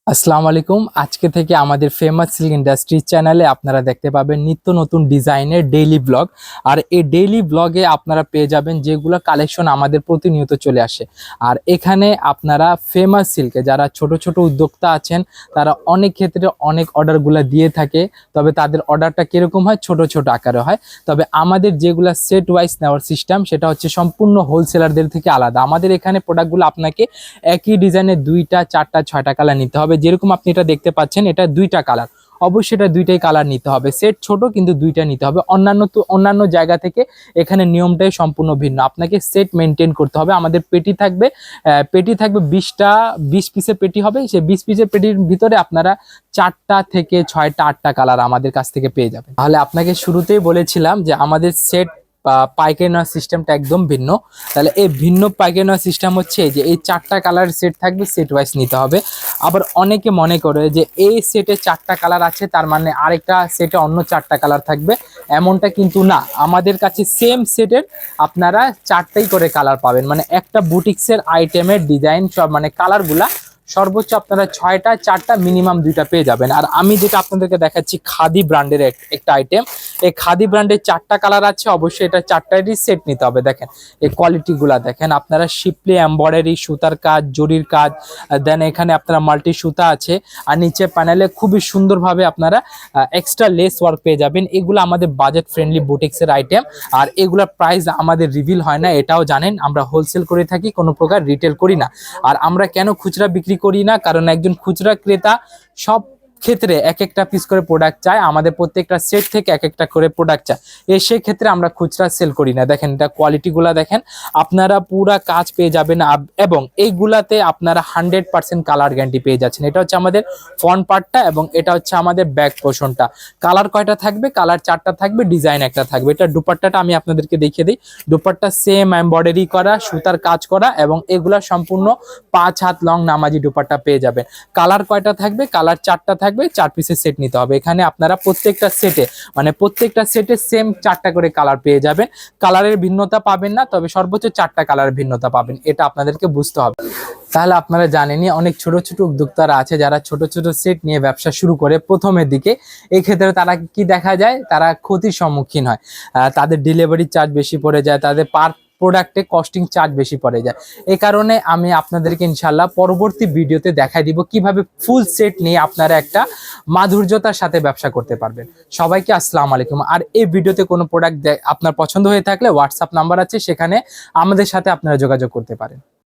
আসসালামু আলাইকুম। আজকে থেকে আমাদের ফেমাস সিল্ক ইন্ডাস্ট্রিজ চ্যানেলে আপনারা দেখতে পাবেন নিত্য নতুন ডিজাইনের ডেইলি ব্লগ। আর এই ডেইলি ব্লগে আপনারা পেয়ে যাবেন যেগুলো কালেকশন আমাদের প্রতিনিয়ত চলে আসে। আর এখানে আপনারা ফেমাস সিল্কে যারা ছোট ছোট উদ্যোক্তা আছেন তারা অনেক ক্ষেত্রে অনেক অর্ডারগুলো দিয়ে থাকে, তবে তাদের অর্ডারটা কিরকম হয়, ছোট ছোট আকারে হয়। তবে আমাদের যেগুলা সেট ওয়াইজ নেওয়ার সিস্টেম সেটা হচ্ছে সম্পূর্ণ হোলসেলারদের থেকে আলাদা। আমাদের এখানে প্রোডাক্টগুলো আপনাকে একই ডিজাইনের 2টা 4টা 6টা কালার নিতে হবে। যেরকম আপনি এটা দেখতে পাচ্ছেন, এটা 2টা কালার, অবশ্যই এটা 2টাই কালার নিতে হবে। সেট ছোট কিন্তু 2টা নিতে হবে। অন্যান্য জায়গা থেকে এখানে নিয়মটাই সম্পূর্ণ ভিন্ন। আপনাকে সেট মেনটেন করতে হবে। আমাদের পেটি থাকবে 20 পিসের পেটি হবে। সেই 20 পিসের পেটির ভিতরে আপনারা 4টা থেকে 6টা 8টা কালার আমাদের কাছ থেকে পেয়ে যাবেন। তাহলে আপনাকে শুরুতেই বলেছিলাম যে আমাদের সেট পাইকারি নেওয়ার সিস্টেমটা একদম ভিন্ন। তাহলে এই ভিন্ন পাইকারি নেওয়ার সিস্টেম হচ্ছে যে এই 4টা কালার সেট থাকবে, সেট ওয়াইজ নিতে হবে। আবার অনেকে মনে করে যে এই সেটে 4টা কালার আছে, তার মানে আরেকটা সেটে অন্য 4টা কালার থাকবে, এমনটা কিন্তু না। আমাদের কাছে সেম সেটের আপনারা 4টাই করে কালার পাবেন। মানে একটা বুটিক্সের আইটেমের ডিজাইন সব মানে কালারগুলা সর্বোচ্চ আপনারা 6টা 4টা মিনিমাম 2টা পেয়ে যাবেন। আর আমি যেটা আপনাদেরকে দেখাচ্ছি খাদি ব্র্যান্ডের একটা আইটেম, এই খাদি ব্র্যান্ডের 4টা কালার আছে। অবশ্যই এটা 4টারই সেট নিতে হবে। দেখেন এই কোয়ালিটিগুলা দেখেন, আপনারা শিপলি এমব্রয়ডারি সুতার কাজ, জরির কাজ, দেন এখানে আপনারা মাল্টি সুতা আছে। আর নিচে প্যানেলে খুবই সুন্দরভাবে আপনারা এক্সট্রা লেস ওয়ার্ক পেয়ে যাবেন। এগুলো আমাদের বাজেট ফ্রেন্ডলি বুটিক্সের আইটেম। আর এগুলোর প্রাইস আমাদের রিভিল হয় না, এটাও জানেন। আমরা হোলসেল করে থাকি, কোনো প্রকার রিটেল করি না। আর আমরা কেন খুচরা বিক্রি করি না, কারণ একজন খুচরা ক্রেতা সব ক্ষেত্রে এক একটা পিস করে প্রোডাক্ট চায়। আমাদের প্রত্যেকটা সেট থেকে এক একটা করে প্রোডাক্ট চায়, সেই ক্ষেত্রে আমরা খুচরা সেল করি না। দেখেন এটা কোয়ালিটিগুলা দেখেন, আপনারা পুরা কাজ পেয়ে যাবেন। এবং এইগুলাতে আপনারা 100% কালার গ্যারান্টি পেয়ে যাচ্ছেন। এটা হচ্ছে আমাদের ফ্রন্ট পার্টটা এবং এটা হচ্ছে আমাদের ব্যাক পোর্শনটা। কালার কয়টা থাকবে? কালার 4টা থাকবে, ডিজাইন একটা থাকবে। এটা দুপাট্টাটা আমি আপনাদেরকে দেখিয়ে দিই। দুপাট্টা সেম এমব্রয়ডারি করা, সুতার কাজ করা, এবং এগুলা সম্পূর্ণ 5 হাত লং নামাজি দুপাট্টা পেয়ে যাবেন। কালার কয়টা থাকবে? কালার 4টা থাকবে। 4 পিসের সেট নিতে হবে। এখানে আপনারা প্রত্যেকটা সেটে সেম 4টা করে কালার পেয়ে যাবেন। কালারের ভিন্নতা পাবেন না, তবে সর্বোচ্চ 4টা কালারের ভিন্নতা পাবেন। এটা আপনাদেরকে বুঝতে হবে। তাহলে আপনারা জানেনই অনেক ছোট ছোট উদ্যোক্তারা আছে যারা ছোট ছোট সেট নিয়ে ব্যবসা শুরু করে প্রথমের দিকে। এই ক্ষেত্রে তারা কি দেখা যায়, তারা ক্ষতির সম্মুখীন হয়। তাদের ডেলিভারি চার্জ বেশি পড়ে যায়, তাদের পার প্রোডাক্টে কস্টিং চার্জ বেশি পড়ে যায়। এই কারণে আমি আপনাদেরকে ইনশাল্লাহ পরবর্তী ভিডিওতে দেখাই দিব কিভাবে ফুল সেট নিয়ে আপনারা একটা মাধুর্যতার সাথে ব্যবসা করতে পারবেন। সবাইকে আসসালামু আলাইকুম। আর এই ভিডিওতে কোনো প্রোডাক্ট আপনার পছন্দ হয়ে থাকলে হোয়াটসঅ্যাপ নাম্বার আছে, সেখানে আমাদের সাথে আপনারা যোগাযোগ করতে পারেন।